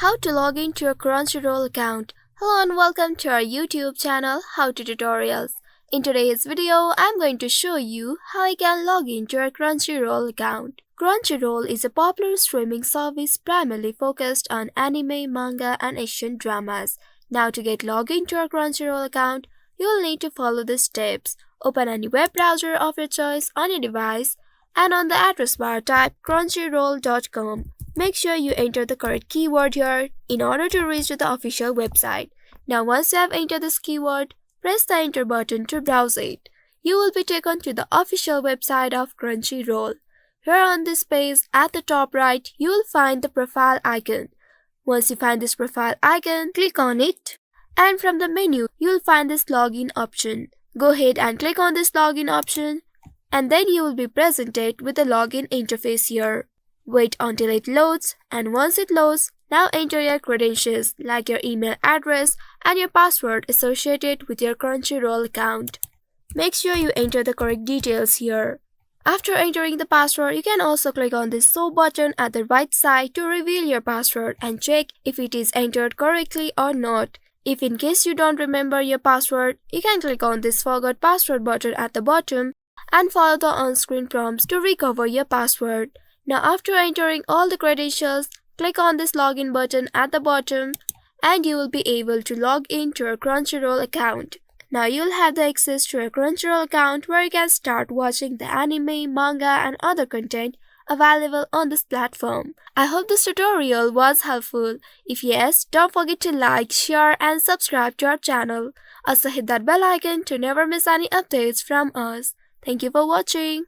How to log into your Crunchyroll account. Hello and welcome to our YouTube channel How to Tutorials. In today's video, I'm going to show you how I can log into your Crunchyroll account. Crunchyroll is a popular streaming service primarily focused on anime, manga and Asian dramas. Now to get logged into your Crunchyroll account, you'll need to follow the steps. Open any web browser of your choice on your device and on the address bar type crunchyroll.com. Make sure you enter the correct keyword here in order to reach to the official website. Now once you have entered this keyword, press the enter button to browse it. You will be taken to the official website of Crunchyroll. Here on this page, at the top right, you will find the profile icon. Once you find this profile icon, click on it. And from the menu, you will find this login option. Go ahead and click on this login option. And then you will be presented with the login interface here. Wait until it loads, and once it loads, now enter your credentials like your email address and your password associated with your Crunchyroll account. Make sure you enter the correct details here. After entering the password, you can also click on this show button at the right side to reveal your password and check if it is entered correctly or not. If in case you don't remember your password, you can click on this forgot password button at the bottom and follow the on-screen prompts to recover your password. Now after entering all the credentials, click on this login button at the bottom and you will be able to log in to your Crunchyroll account. Now you'll have the access to your Crunchyroll account where you can start watching the anime, manga and other content available on this platform. I hope this tutorial was helpful. If yes, don't forget to like, share and subscribe to our channel. Also hit that bell icon to never miss any updates from us. Thank you for watching.